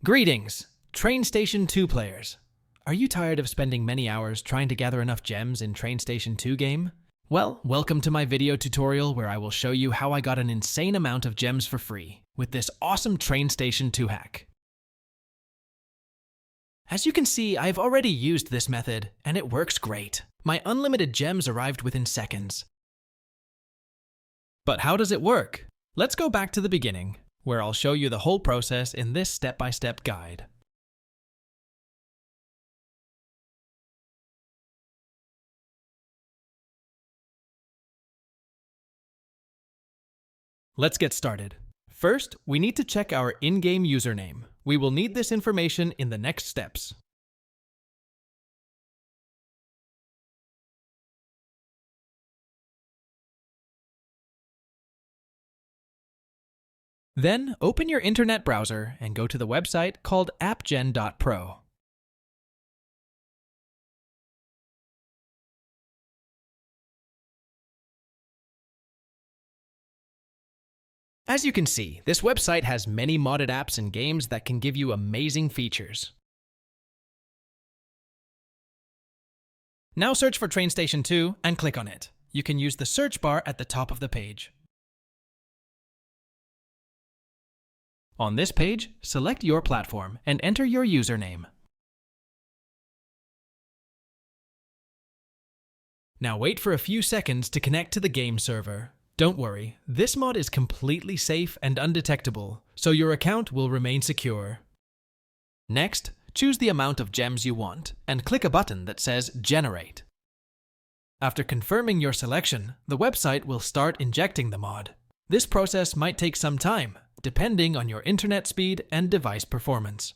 Greetings, Train Station 2 players. Are you tired of spending many hours trying to gather enough gems in Train Station 2 game? Well, welcome to my video tutorial where I will show you how I got an insane amount of gems for free with this awesome Train Station 2 hack. As you can see, I've already used this method, and it works great. My unlimited gems arrived within seconds. But how does it work? Let's go back to the beginning, where I'll show you the whole process in this step-by-step guide. Let's get started. First, we need to check our in-game username. We will need this information in the next steps. Then, open your internet browser and go to the website called appgen.pro. As you can see, this website has many modded apps and games that can give you amazing features. Now search for Train Station 2 and click on it. You can use the search bar at the top of the page. On this page, select your platform and enter your username. Now wait for a few seconds to connect to the game server. Don't worry, this mod is completely safe and undetectable, so your account will remain secure. Next, choose the amount of gems you want and click a button that says Generate. After confirming your selection, the website will start injecting the mod. This process might take some time, depending on your internet speed and device performance.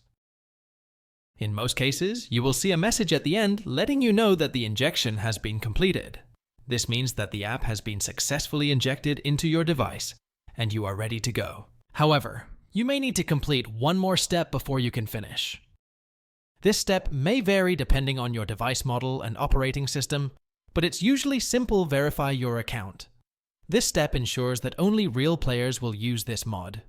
In most cases, you will see a message at the end letting you know that the injection has been completed. This means that the app has been successfully injected into your device, and you are ready to go. However, you may need to complete one more step before you can finish. This step may vary depending on your device model and operating system, but it's usually simple: verify your account. This step ensures that only real players will use this mod.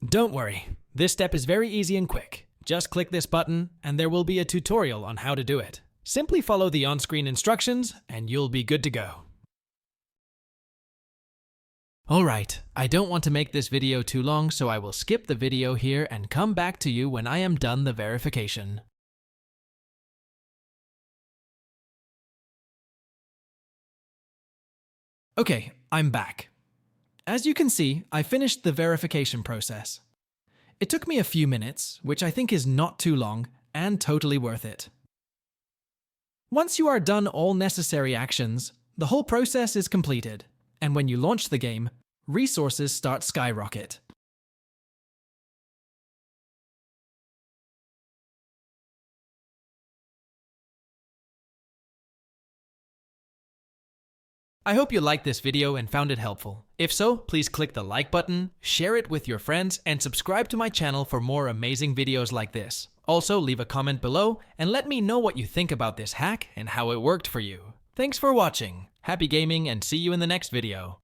Don't worry, this step is very easy and quick. Just click this button and there will be a tutorial on how to do it. Simply follow the on-screen instructions and you'll be good to go. Alright, I don't want to make this video too long, so I will skip the video here and come back to you when I am done the verification. Okay, I'm back. As you can see, I finished the verification process. It took me a few minutes, which I think is not too long and totally worth it. Once you are done all necessary actions, the whole process is completed, and when you launch the game, resources start skyrocket. I hope you liked this video and found it helpful. If so, please click the like button, share it with your friends, and subscribe to my channel for more amazing videos like this. Also, leave a comment below and let me know what you think about this hack and how it worked for you. Thanks for watching. Happy gaming and see you in the next video.